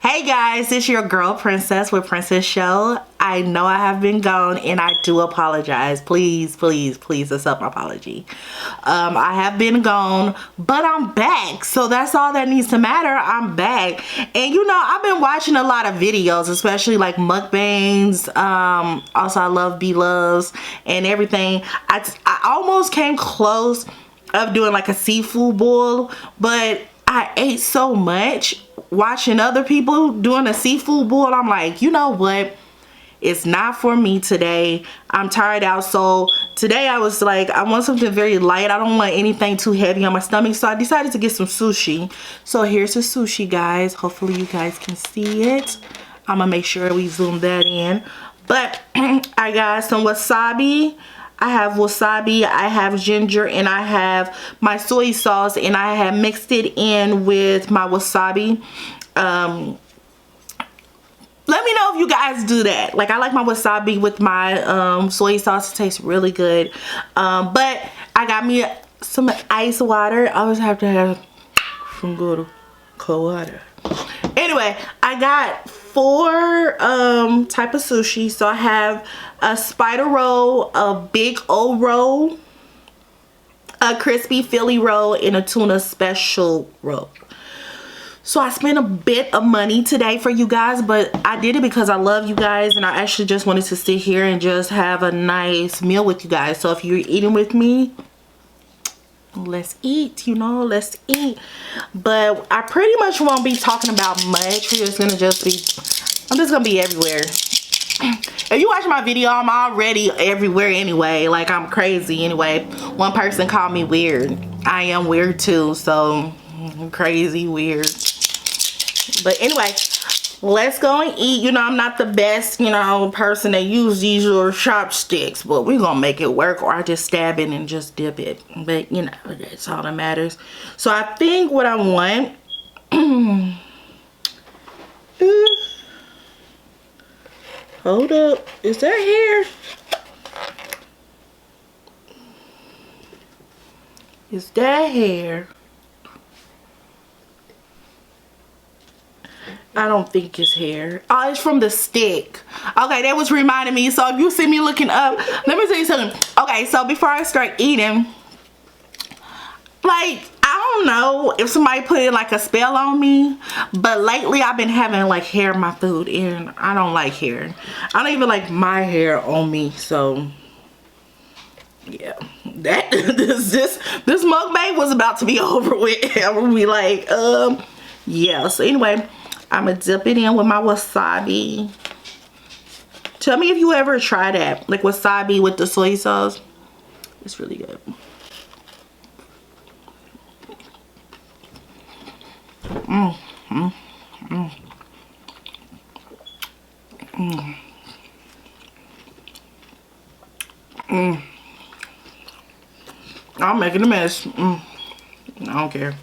Hey guys, it's your girl Princess with Princess Show. I know I have been gone and I do apologize. Please accept my apology. I have been gone, but I'm back. So that's all that needs to matter. I'm back. And you know, I've been watching a lot of videos, especially like mukbangs. Also I love B-Loves and everything. I almost came close of doing like a seafood boil, but I ate so much watching other people doing a seafood boil. I'm like, you know what, it's not for me today. I'm tired out. So today I was like, I want something very light. I don't want anything too heavy on my stomach, so I decided to get some sushi. So here's the sushi, guys. Hopefully you guys can see it. I'm gonna make sure we zoom that in. But I got some wasabi. I have wasabi, I have ginger, and I have my soy sauce, and I have mixed it in with my wasabi. Let me know if you guys do that. Like, I like my wasabi with my soy sauce. It tastes really good. But I got me some ice water. I always have to have some good cold water. Anyway, I got 4 type of sushi. So I have a spider roll, a big O roll, a crispy Philly roll, and a tuna special roll. So I spent a bit of money today for you guys, but I did it because I love you guys and I actually just wanted to sit here and just have a nice meal with you guys. So if you're eating with me, let's eat, you know, let's eat. But I pretty much won't be talking about much. I'm just gonna be everywhere. If you watch my video, I'm already everywhere anyway. Like, I'm crazy anyway. One person called me weird. I am weird too, so I'm crazy weird. But anyway, let's go and eat. You know, I'm not the best, you know, person that use these little chopsticks, but we're gonna make it work, or I just stab it and just dip it. But you know, that's all that matters. So I think what I want hold up, is that hair? Is that hair? I don't think it's hair. Oh, it's from the stick. Okay, that was reminding me. So if you see me looking up, let me tell you something. Okay, so before I start eating, like, I don't know if somebody put in like a spell on me, but lately I've been having like hair in my food, and I don't like hair. I don't even like my hair on me. So yeah, that this mukbang was about to be over with. I would be like, yeah. So anyway, I'm gonna dip it in with my wasabi. Tell me if you ever try that, like wasabi with the soy sauce. It's really good. I'm making a mess. I don't care.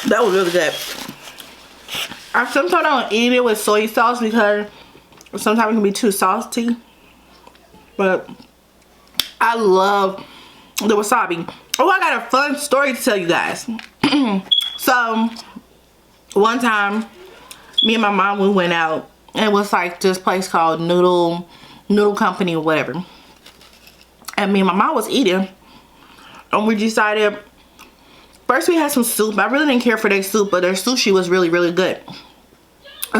That was really good. I sometimes don't eat it with soy sauce because sometimes it can be too salty. But I love the wasabi. Oh, I got a fun story to tell you guys. So one time, me and my mom, we went out. And it was like this place called Noodle Company or whatever. And me and my mom was eating. And we decided, first we had some soup. I really didn't care for their soup, but their sushi was really, really good.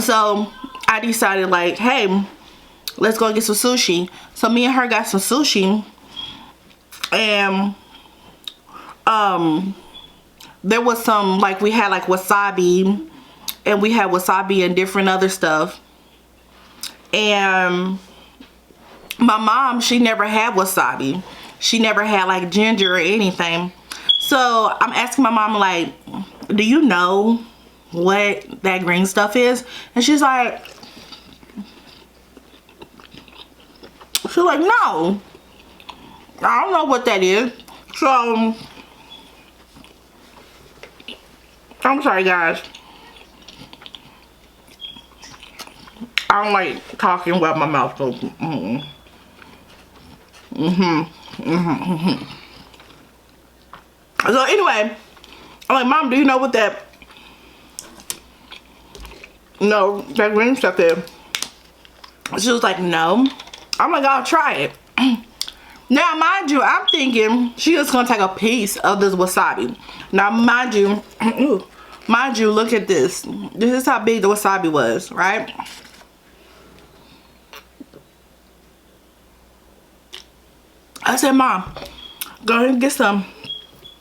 So I decided, like, hey, let's go get some sushi. So me and her got some sushi. And there was some, like, we had like wasabi, and we had wasabi and different other stuff. And my mom, she never had wasabi. She never had like ginger or anything. So I'm asking my mom, like, do you know what that green stuff is? And she's like, no, I don't know what that is. So I'm sorry, guys. I don't like talking while my mouth goes. So anyway, I'm like, Mom, do you know what that no, that green stuff there. She was like, no. I'm like, I'll try it. Now, mind you, I'm thinking she was gonna take a piece of this wasabi. Now, mind you, look at this. This is how big the wasabi was, right? I said, Mom, go ahead and get some.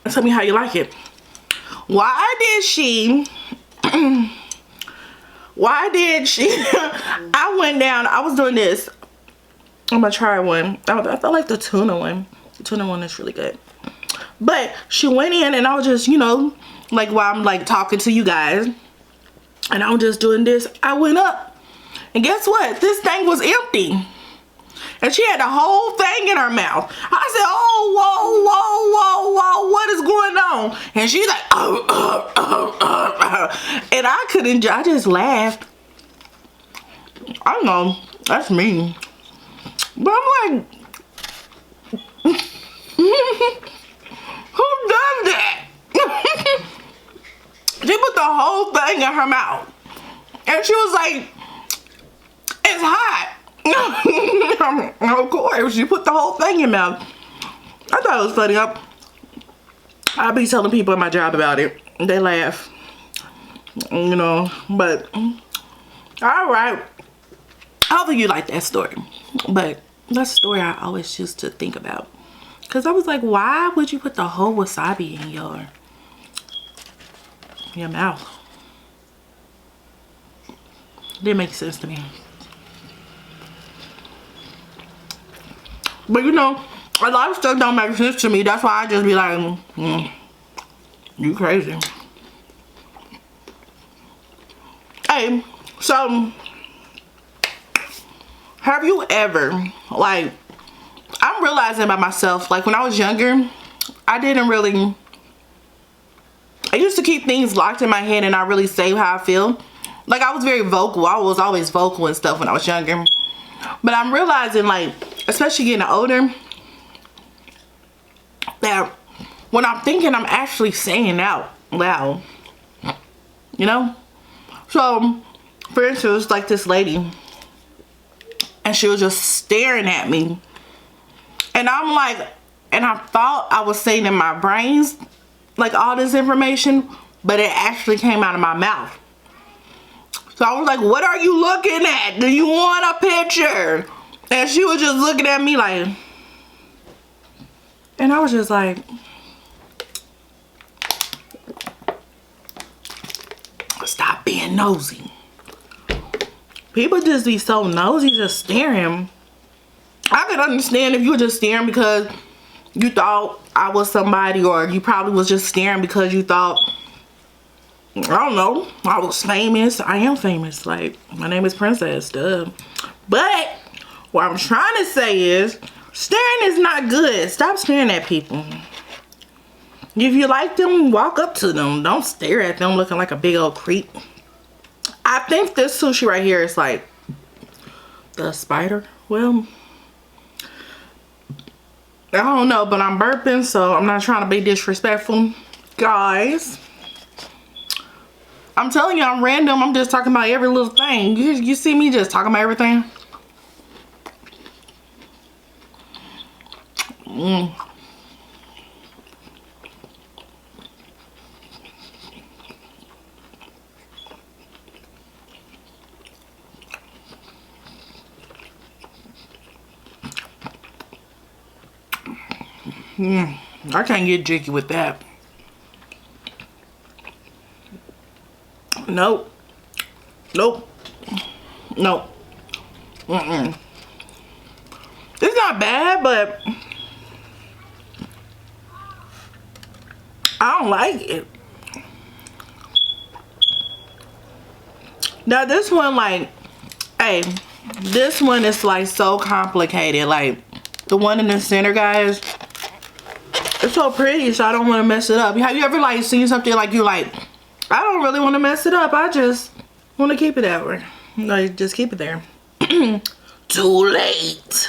And tell me how you like it. Why did she? Why did she? I went down. I was doing this. I'm gonna try one. I felt like the tuna one. The tuna one is really good. But she went in and I was just, you know, like while I'm like talking to you guys, and I'm just doing this. I went up, and guess what? This thing was empty. And she had the whole thing in her mouth. I said, oh, whoa, what is going on? And she's like, and I couldn't, I just laughed. I don't know, that's me. But I'm like, who does that? She put the whole thing in her mouth. And she was like, it's hot. Of course, she put the whole thing in her mouth. I thought it was funny. I'll be telling people at my job about it. They laugh. You know, but alright. I don't think you like that story. But that's a story I always used to think about. Because I was like, why would you put the whole wasabi in your mouth? Didn't make sense to me. But you know, a lot of stuff don't make sense to me. That's why I just be like, you crazy. Hey, so have you ever, like, I'm realizing by myself, like when I was younger, I used to keep things locked in my head and not really say how I feel. Like I was very vocal. I was always vocal and stuff when I was younger. But I'm realizing, like, especially getting older, that when I'm thinking, I'm actually saying out loud. You know? So, for instance, like this lady, and she was just staring at me. And I'm like, and I thought I was saying in my brains, like all this information, but it actually came out of my mouth. So I was like, what are you looking at? Do you want a picture? And she was just looking at me like, and I was just like, stop being nosy. People just be so nosy, just staring. I could understand if you were just staring because you thought I was somebody, or you probably was just staring because you thought, I don't know, I was famous. I am famous. Like, my name is Princess, duh. But what I'm trying to say is, staring is not good. Stop staring at people. If you like them, walk up to them. Don't stare at them looking like a big old creep. I think this sushi right here is like the spider. Well, I don't know, but I'm burping, so I'm not trying to be disrespectful. Guys, I'm telling you, I'm random. I'm just talking about every little thing. You see me just talking about everything? I can't get jiggy with that. Nope. Nope. Nope. It's not bad, but I don't like it. Now this one, like, hey, this one is like so complicated. Like the one in the center, guys, it's so pretty, so I don't want to mess it up. Have you ever like seen something like you like, I don't really want to mess it up, I just want to keep it that way? Like, just keep it there. Too late.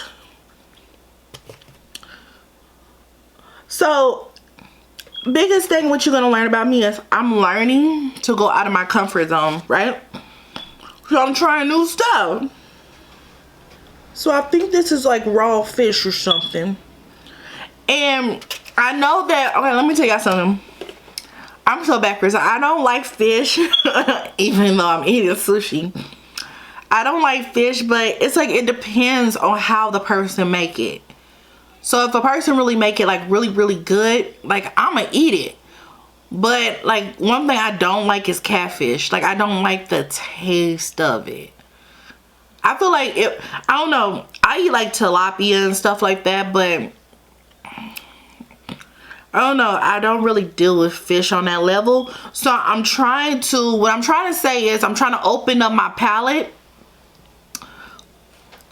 So biggest thing what you're gonna learn about me is I'm learning to go out of my comfort zone, right? So I'm trying new stuff. So I think this is like raw fish or something. And I know that, okay, let me tell y'all something. I'm so backwards. I don't like fish, even though I'm eating sushi. I don't like fish, but it's like it depends on how the person make it. So if a person really make it like really good, like I'ma eat it. But like one thing I don't like is catfish. Like I don't like the taste of it. I feel like I don't know, I eat like tilapia and stuff like that, but I don't know, I don't really deal with fish on that level. So what I'm trying to say is I'm trying to open up my palate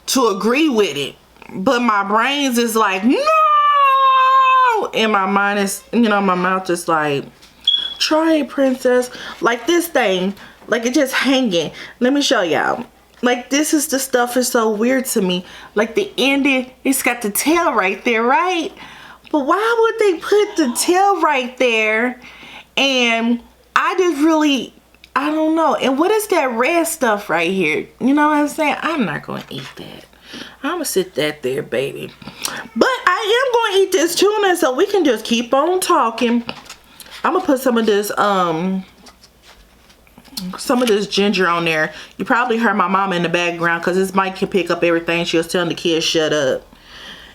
to agree with it. But my brains is like, no! And my mind is, you know, my mouth is like, try it, princess. Like this thing, like it just hanging. Let me show y'all. Like this is the stuff is so weird to me. Like the ending, it's got the tail right there, right? But why would they put the tail right there? And I just really, I don't know. And what is that red stuff right here? You know what I'm saying? I'm not going to eat that. I'm going to sit that there, baby. But I am going to eat this tuna so we can just keep on talking. I'm going to put some of this ginger on there. You probably heard my mama in the background because this mic can pick up everything. She was telling the kids shut up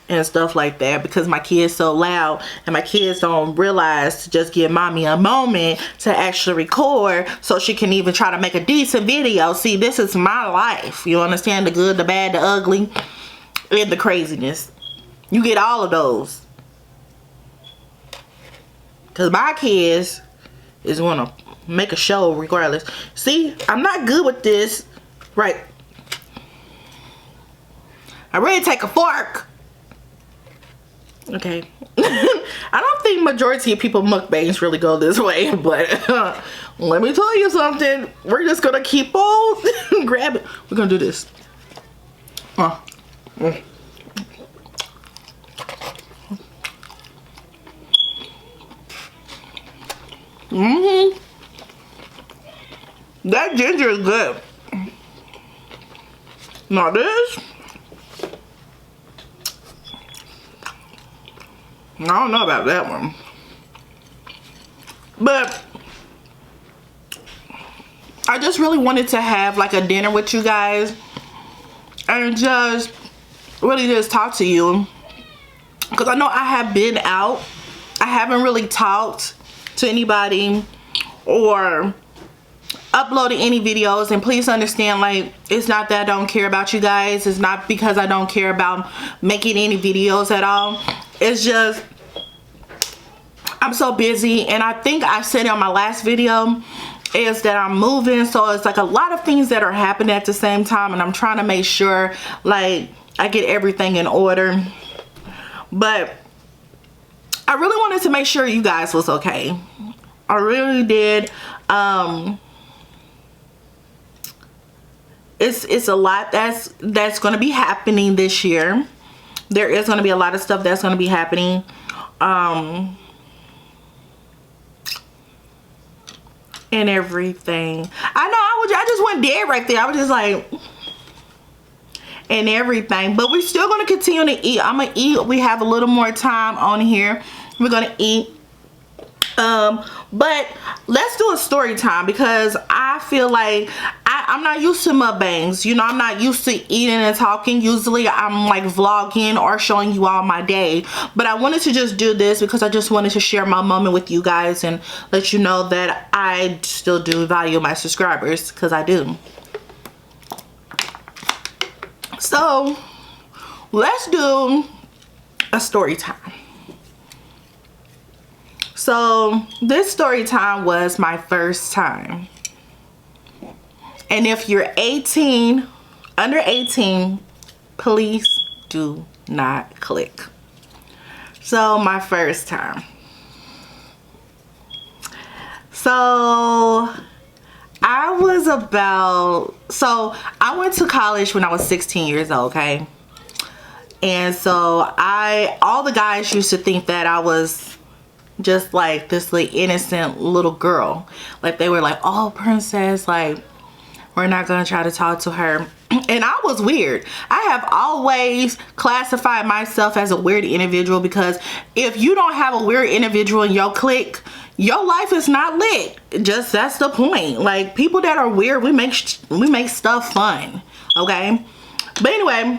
and stuff like that because my kids so loud and my kids don't realize to just give mommy a moment to actually record so she can even try to make a decent video. See, this is my life. You understand? The good, the bad, the ugly, and the craziness. You get all of those. Because my kids is going to make a show regardless. See, I'm not good with this. Right. I ready to take a fork. Okay. I don't think majority of people mukbangs really go this way, but let me tell you something. We're just gonna keep on grabbing. We're gonna do this. That ginger is good. Now this, I don't know about that one. But I just really wanted to have like a dinner with you guys and just really just talk to you. Because I know I have been out. I haven't really talked to anybody or uploaded any videos, and please understand, like, it's not that I don't care about you guys. It's not because I don't care about making any videos at all. It's just I'm so busy, and I think I said on my last video is that I'm moving, so it's like a lot of things that are happening at the same time, and I'm trying to make sure like I get everything in order. But I really wanted to make sure you guys was okay. I really did. It's a lot that's going to be happening this year. There is going to be a lot of stuff that's going to be happening. And everything. I know I just went dead right there. I was just like, and everything. But we're still going to continue to eat. I'm going to eat. We have a little more time on here. We're going to eat. But let's do a story time, because I feel like I'm not used to mukbangs. You know, I'm not used to eating and talking. Usually I'm like vlogging or showing you all my day, but I wanted to just do this because I just wanted to share my moment with you guys and let you know that I still do value my subscribers, because I do. So let's do a story time. So this story time was my first time. And if you're 18, under 18, please do not click. So my first time. So I went to college when I was 16 years old, okay? And so all the guys used to think that I was just like this like innocent little girl. Like they were like, oh, princess, like We're not gonna try to talk to her. And I was weird. I have always classified myself as a weird individual, because if you don't have a weird individual in your clique, your life is not lit. Just, that's the point. Like, people that are weird, we make stuff fun, okay? But anyway,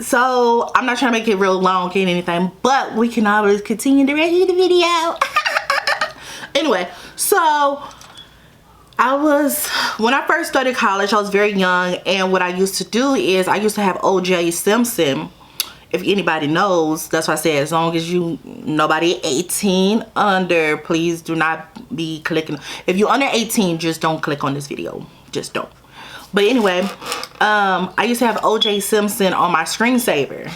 so I'm not trying to make it real long or anything, but we can always continue the rest of the video. Anyway, so when I first started college, I was very young, and what I used to do is I used to have OJ Simpson. If anybody knows, that's why I said, as long as nobody 18 under, please do not be clicking. If you're under 18, just don't click on this video. Just don't. But anyway, I used to have OJ Simpson on my screensaver.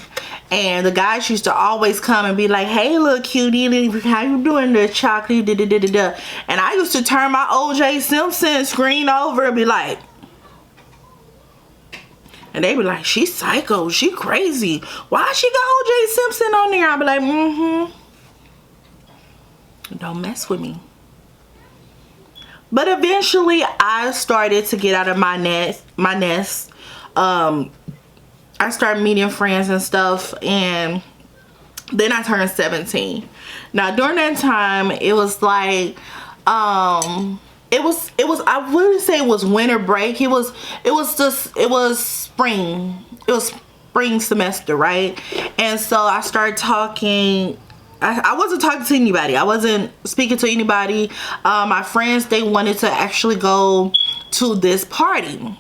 And the guys used to always come and be like, hey, little cutie, how you doing there, chocolate? Da, da, da, da, da. And I used to turn my OJ Simpson screen over and be like, and they be like, she's psycho, she crazy. Why she got OJ Simpson on there? I'll be like, don't mess with me. But eventually, I started to get out of my nest. I started meeting friends and stuff, and then I turned 17. Now during that time, it was like, it was I wouldn't say it was winter break. It was spring. It was spring semester, right? And so I started talking. I wasn't talking to anybody. I wasn't speaking to anybody. My friends, they wanted to actually go to this party.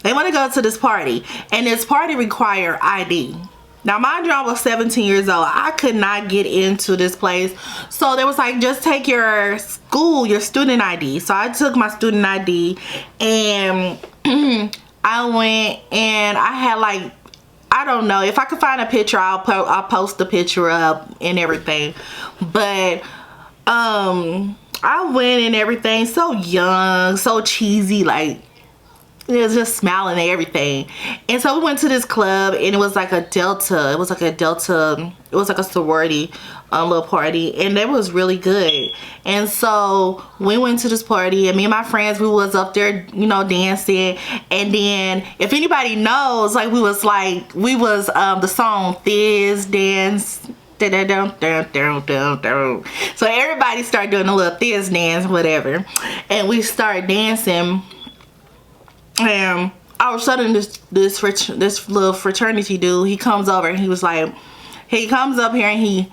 They want to go to this party, and this party required ID. Now, mind you, I was 17 years old. I could not get into this place. So they was like, just take your student ID. So I took my student ID, and I went, and I had like, I don't know, if I could find a picture, I'll post the picture up and everything. But I went and everything, so young, so cheesy, like, it was just smiling and everything. And so we went to this club, and it was like a Delta. It was like a sorority little party, and it was really good. And so we went to this party, and me and my friends, we was up there, you know, dancing. And then, if anybody knows, like, we was the song Fizz Dance. So everybody started doing a little Fizz dance, whatever. And we started dancing. And all of a sudden, this little fraternity dude, he comes over, and he was like, he comes up here, and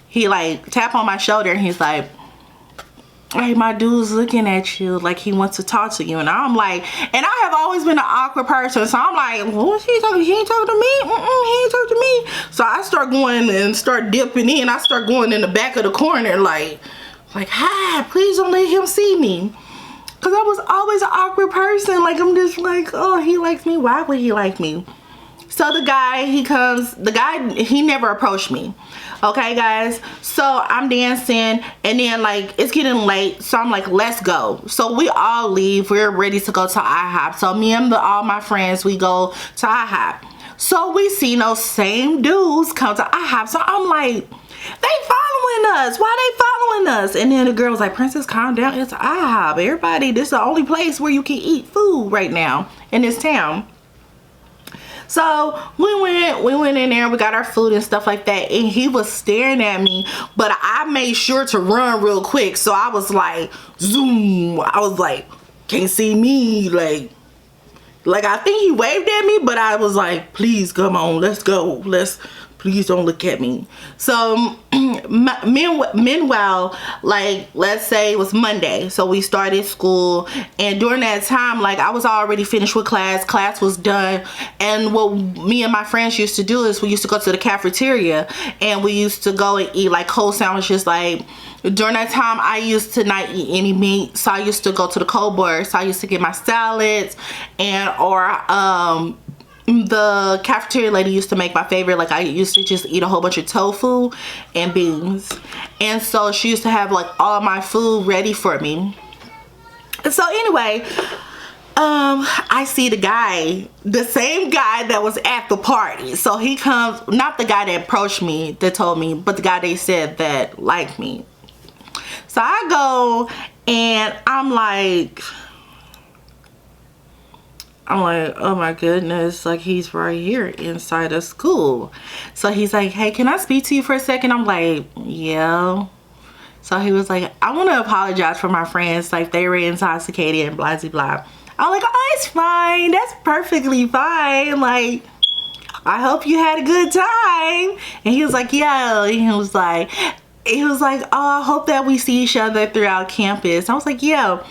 he like tap on my shoulder, and he's like, hey, my dude's looking at you, like he wants to talk to you. And I'm like, and I have always been an awkward person, so I'm like, what's he talking? He ain't talking to me. He ain't talking to me. So I start going and start dipping in. I start going in the back of the corner, like, hi, please don't let him see me. Because I was always an awkward person. Like, I'm just like, oh, he likes me. Why would he like me? So the guy, he never approached me. Okay, guys? So I'm dancing, and then, like, it's getting late. So I'm like, let's go. So we all leave. We're ready to go to IHOP. So me and all my friends, we go to IHOP. So we see those same dudes come to IHOP. So I'm like, they following us. Why they following us? And then the girl was like, Princess, calm down. It's IHOP. Everybody, this is the only place where you can eat food right now in this town. So we went in there, we got our food and stuff like that, and he was staring at me, but I made sure to run real quick. So I was like, zoom. I was like, can't see me. Like I think he waved at me, but I was like, please come on, let's go. Please don't look at me. So meanwhile, like, let's say it was Monday, so we started school, and during that time, like, I was already finished with class was done. And what me and my friends used to do is we used to go to the cafeteria, and we used to go and eat like cold sandwiches. Like, during that time, I used to not eat any meat, so I used to go to the cold bar. So I used to get my salads, or the cafeteria lady used to make my favorite, like, I used to just eat a whole bunch of tofu and beans. And so she used to have like all my food ready for me. So anyway, I see the same guy that was at the party. So he comes, not the guy that approached me, that told me, but the guy they said that liked me. So I go And I'm like, oh my goodness, like he's right here inside of school. So he's like, hey, can I speak to you for a second? I'm like, yeah. So he was like, I want to apologize for my friends, like they were intoxicated and blah blah blah. I'm like, oh, it's fine, that's perfectly fine, like I hope you had a good time. And he was like, yeah. And he was like, oh, I hope that we see each other throughout campus. I was like, yeah.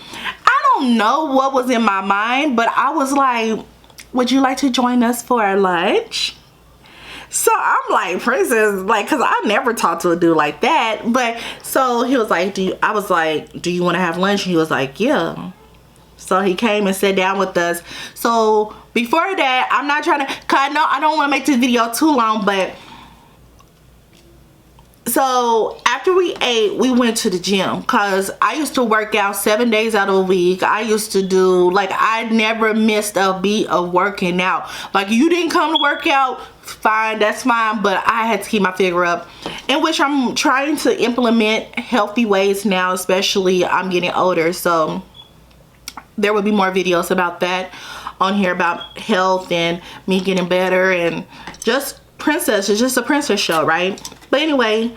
I don't know what was in my mind, but I was like, would you like to join us for our lunch? So I'm like, Princess, like, cause I never talked to a dude like that. But so he was like, I was like, do you want to have lunch? And he was like, yeah. So he came and sat down with us. So before that, I'm not trying to, cause I don't want to make this video too long, but so after we ate, we went to the gym, because I used to work out 7 days out of a week. I used to do, like, I never missed a beat of working out. Like, you didn't come to work out, fine, that's fine, but I had to keep my figure up, in which I'm trying to implement healthy ways now, especially I'm getting older. So there will be more videos about that on here, about health and me getting better, and just princess. It's just a princess show, right? But anyway,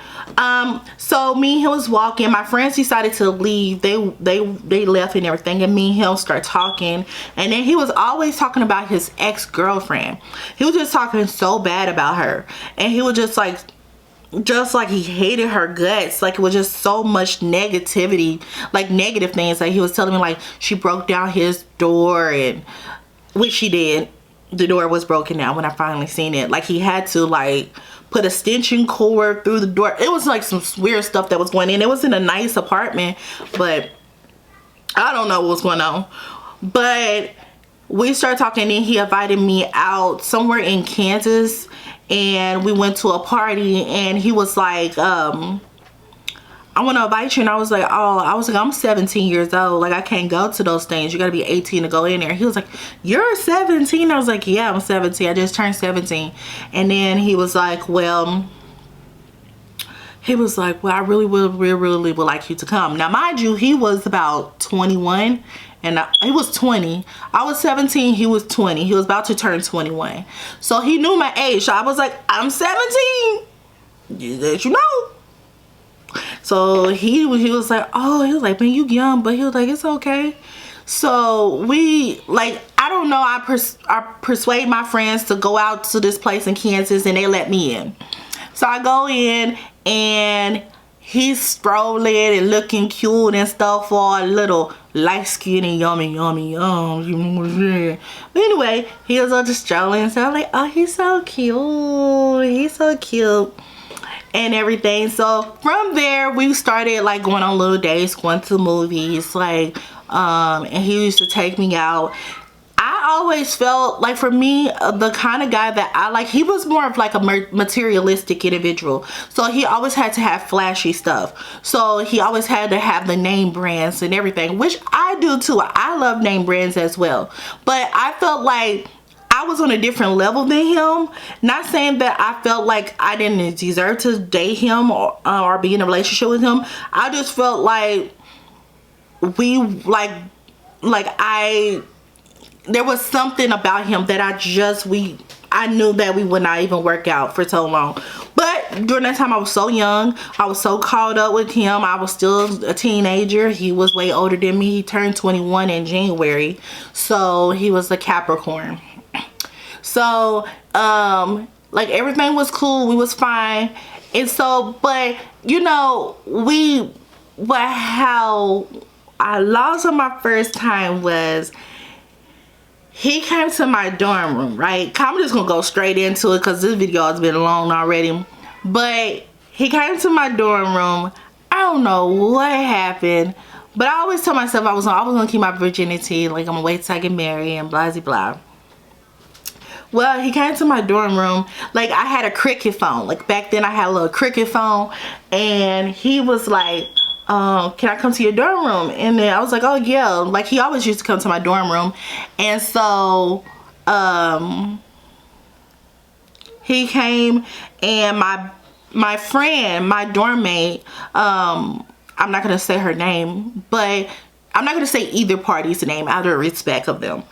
so me and him was walking. My friends decided to leave. They left and everything, and me and him start talking. And then he was always talking about his ex-girlfriend. He was just talking so bad about her, and he was just like he hated her guts. Like, it was just so much negativity, like negative things. Like, he was telling me, like, she broke down his door, and which she did. The door was broken down when I finally seen it. Like, he had to like put a extension cord through the door. It was like some weird stuff that was going in. It was in a nice apartment, but I don't know what was going on. But we started talking, and he invited me out somewhere in Kansas, and we went to a party, and he was like, I want to invite you. And I was like, I'm 17 years old. Like, I can't go to those things. You got to be 18 to go in there. He was like, you're 17? I was like, yeah, I'm 17. I just turned 17. And then he was like, well, I really would like you to come. Now, mind you, he was about 21, and he was 20. I was 17. He was 20. He was about to turn 21. So he knew my age. So I was like, I'm 17. You know. So he was like, oh, he was like, man, you young, but he was like, it's okay. So we, like, I don't know, I persuade my friends to go out to this place in Kansas, and they let me in. So I go in, and he's strolling and looking cute and stuff, all little light skin and yummy, you know what I'm saying? But anyway, he was all just strolling, so I'm like, oh, he's so cute and everything. So from there, we started like going on little dates, going to movies, like and he used to take me out. I always felt like, for me, the kind of guy that I like, he was more of like a materialistic individual. So he always had to have flashy stuff. So he always had to have the name brands and everything, which I do too. I love name brands as well. But I felt like I was on a different level than him. Not saying that I felt like I didn't deserve to date him or be in a relationship with him. I just felt like there was something about him that I knew that we would not even work out for so long. But during that time, I was so young. I was so caught up with him. I was still a teenager. He was way older than me. He turned 21 in January. So he was a Capricorn. So, like, everything was cool. We was fine. And so, but, you know, how I lost on my first time was, he came to my dorm room, right? I'm just gonna go straight into it because this video has been long already. But he came to my dorm room. I don't know what happened, but I always tell myself I was gonna keep my virginity. Like, I'm gonna wait till I get married and blah blah blah. Well, he came to my dorm room. Like, I had a cricket phone. Like, back then I had a little cricket phone, and he was like, can I come to your dorm room? And then I was like, oh yeah. Like, he always used to come to my dorm room. And so he came, and my friend, my dorm mate, I'm not gonna say her name, but I'm not gonna say either party's name out of respect of them.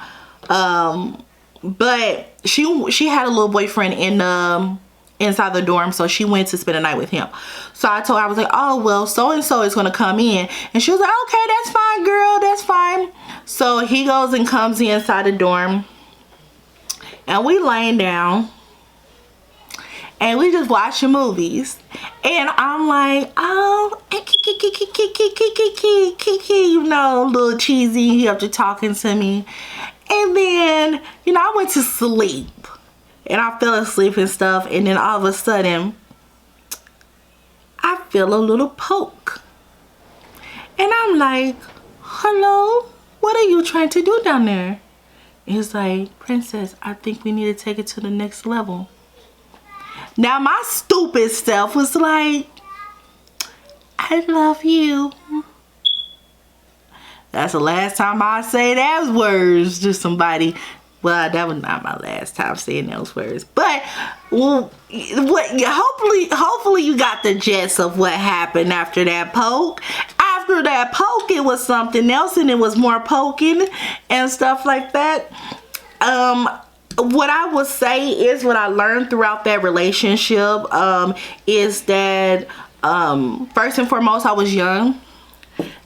But she had a little boyfriend in inside the dorm, so she went to spend the night with him. So I told her, I was like, oh well, so and so is gonna come in, and she was like, okay, that's fine, girl, that's fine. So he goes and comes inside the dorm, and we laying down and we just watching movies, and I'm like, oh, you know, a little cheesy. He up to talking to me, and then, you know, I went to sleep and I fell asleep and stuff, and then all of a sudden I feel a little poke, and I'm like, hello, what are you trying to do down there? He's like, Princess, I think we need to take it to the next level. Now my stupid self was like, I love you. That's the last time I say those words to somebody. Well, that was not my last time saying those words. But well, hopefully you got the gist of what happened after that poke. After that poke, it was something else, and it was more poking and stuff like that. What I would say is, what I learned throughout that relationship is that first and foremost, I was young.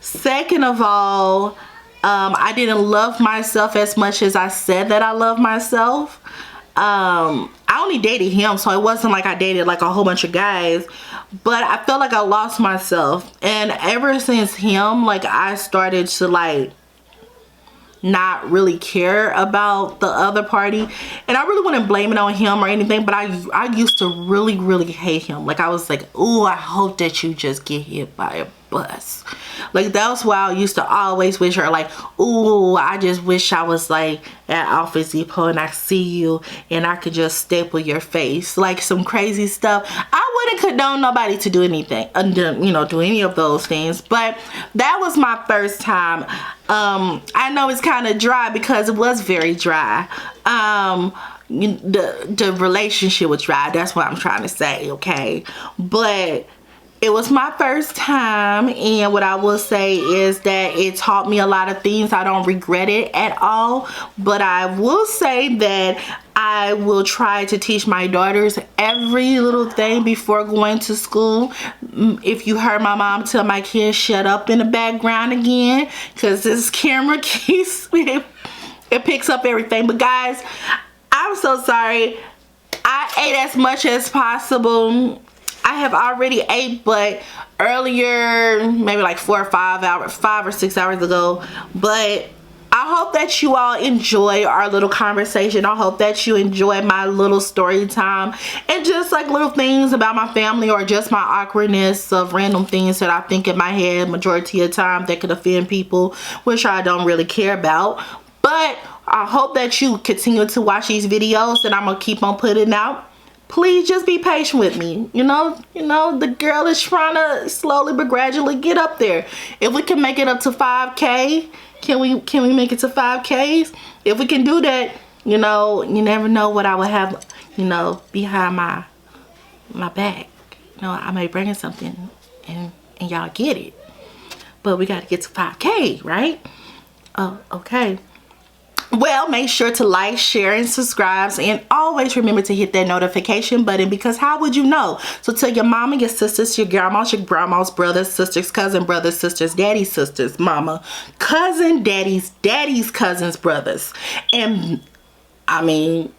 Second of all, I didn't love myself as much as I said that I love myself. I only dated him, so it wasn't like I dated like a whole bunch of guys, but I felt like I lost myself. And ever since him, like, I started to like not really care about the other party, and I really wouldn't blame it on him or anything, but I used to really hate him. Like, I was like, oh, I hope that you just get hit by a bus. Like, that's why I used to always wish her, like, oh, I just wish I was like at Office Depot and I see you and I could just staple your face, like some crazy stuff. I wouldn't condone nobody to do anything, you know, do any of those things, but that was my first time. I know it's kind of dry because it was very dry. The relationship was dry, that's what I'm trying to say, okay? But it was my first time, and what I will say is that it taught me a lot of things. I don't regret it at all, but I will say that I will try to teach my daughters every little thing before going to school. If you heard my mom tell my kids shut up in the background again, because this camera keeps it picks up everything. But guys, I'm so sorry. I ate as much as possible. I have already ate, but earlier, maybe like 5 or 6 hours ago. But I hope that you all enjoy our little conversation. I hope that you enjoy my little story time and just like little things about my family, or just my awkwardness of random things that I think in my head majority of the time that could offend people, which I don't really care about. But I hope that you continue to watch these videos that I'm gonna keep on putting out. Please just be patient with me. You know, the girl is trying to slowly but gradually get up there. If we can make it up to 5K, can we make it to 5Ks? If we can do that, you know, you never know what I will have, you know, behind my back. You know, I may bring in something and y'all get it. But we got to get to 5K, right? Oh, okay. Well, make sure to like, share, and subscribe, and always remember to hit that notification button, because how would you know? So tell your mama, your sisters, your grandmas, brothers, sisters, cousin, brothers, sisters, daddy's sisters, mama, cousin, daddy's cousins, brothers. And I mean,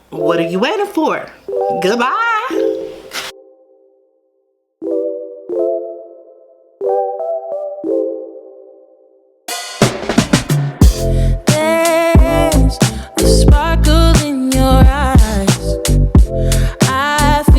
what are you waiting for? Goodbye.